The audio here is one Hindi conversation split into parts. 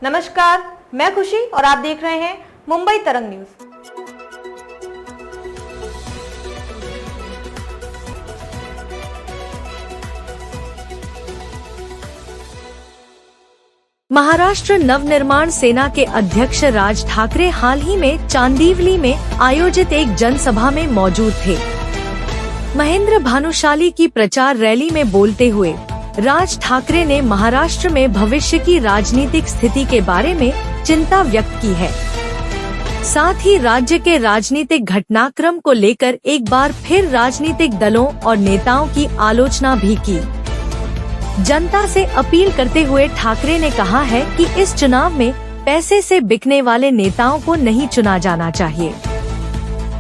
नमस्कार, मैं खुशी और आप देख रहे हैं मुंबई तरंग न्यूज। महाराष्ट्र नवनिर्माण सेना के अध्यक्ष राज ठाकरे हाल ही में चांदीवली में आयोजित एक जनसभा में मौजूद थे। महेंद्र भानुशाली की प्रचार रैली में बोलते हुए राज ठाकरे ने महाराष्ट्र में भविष्य की राजनीतिक स्थिति के बारे में चिंता व्यक्त की है। साथ ही राज्य के राजनीतिक घटनाक्रम को लेकर एक बार फिर राजनीतिक दलों और नेताओं की आलोचना भी की। जनता से अपील करते हुए ठाकरे ने कहा है कि इस चुनाव में पैसे से बिकने वाले नेताओं को नहीं चुना जाना चाहिए।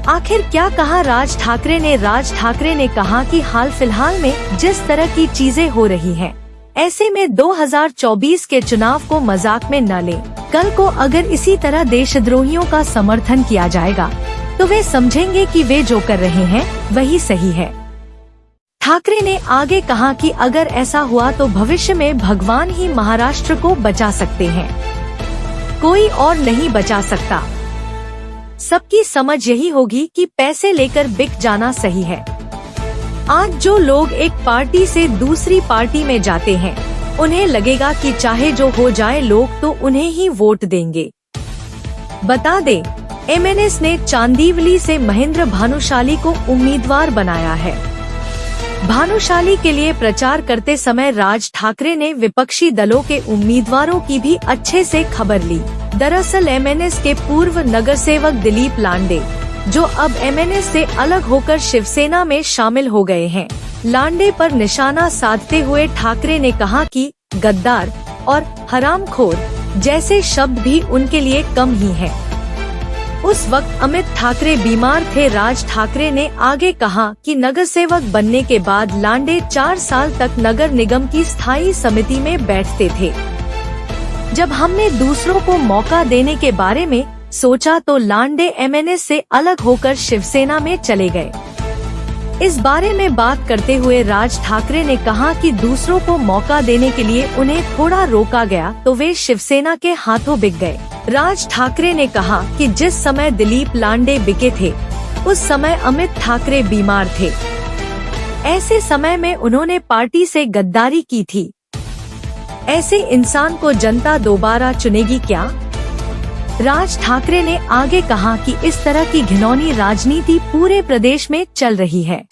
आखिर क्या कहा राज ठाकरे ने कहा कि हाल फिलहाल में जिस तरह की चीजें हो रही हैं, ऐसे में 2024 के चुनाव को मजाक में न लें। कल को अगर इसी तरह देशद्रोहियों का समर्थन किया जाएगा तो वे समझेंगे कि वे जो कर रहे हैं वही सही है। ठाकरे ने आगे कहा कि अगर ऐसा हुआ तो भविष्य में भगवान ही महाराष्ट्र को बचा सकते हैं, कोई और नहीं बचा सकता। सबकी समझ यही होगी कि पैसे लेकर बिक जाना सही है। आज जो लोग एक पार्टी से दूसरी पार्टी में जाते हैं, उन्हें लगेगा कि चाहे जो हो जाए लोग तो उन्हें ही वोट देंगे। बता दें, एमएनएस ने चांदीवली से महेंद्र भानुशाली को उम्मीदवार बनाया है। भानुशाली के लिए प्रचार करते समय राज ठाकरे ने विपक्षी दलों के उम्मीदवारों की भी अच्छे से खबर ली। दरअसल एमएनएस के पूर्व नगरसेवक दिलीप लांडे, जो अब एमएनएस से अलग होकर शिवसेना में शामिल हो गए हैं, लांडे पर निशाना साधते हुए ठाकरे ने कहा कि गद्दार और हरामखोर जैसे शब्द भी उनके लिए कम ही हैं। उस वक्त अमित ठाकरे बीमार थे। राज ठाकरे ने आगे कहा कि नगरसेवक बनने के बाद लांडे 4 साल तक नगर निगम की स्थायी समिति में बैठते थे। जब हमने दूसरों को मौका देने के बारे में सोचा तो लांडे एमएनएस से अलग होकर शिवसेना में चले गए। इस बारे में बात करते हुए राज ठाकरे ने कहा कि दूसरों को मौका देने के लिए उन्हें थोड़ा रोका गया तो वे शिवसेना के हाथों बिक गए। राज ठाकरे ने कहा कि जिस समय दिलीप लांडे बिके थे, उस समय अमित ठाकरे बीमार थे। ऐसे समय में उन्होंने पार्टी से गद्दारी की थी। ऐसे इंसान को जनता दोबारा चुनेगी क्या? राज ठाकरे ने आगे कहा कि इस तरह की घिनौनी राजनीति पूरे प्रदेश में चल रही है।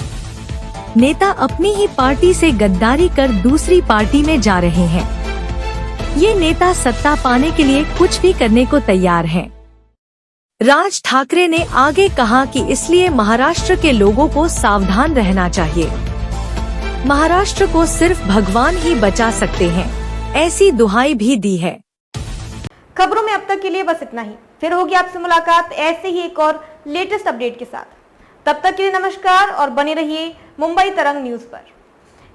नेता अपनी ही पार्टी से गद्दारी कर दूसरी पार्टी में जा रहे हैं। ये नेता सत्ता पाने के लिए कुछ भी करने को तैयार हैं। राज ठाकरे ने आगे कहा कि इसलिए महाराष्ट्र के लोगों को सावधान रहना चाहिए। महाराष्ट्र को सिर्फ भगवान ही बचा सकते हैं, ऐसी दुहाई भी दी है। खबरों में अब तक के लिए बस इतना ही। फिर होगी आपसे मुलाकात ऐसे ही एक और लेटेस्ट अपडेट के साथ। तब तक के लिए नमस्कार और बने रहिए मुंबई तरंग न्यूज पर।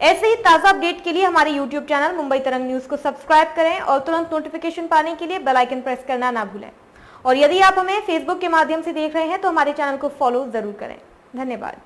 ऐसे ही ताज़ा अपडेट के लिए हमारे YouTube चैनल मुंबई तरंग न्यूज को सब्सक्राइब करें और तुरंत नोटिफिकेशन पाने के लिए बेल आइकन प्रेस करना ना भूलें। और यदि आप हमें फेसबुक के माध्यम से देख रहे हैं तो हमारे चैनल को फॉलो जरूर करें। धन्यवाद।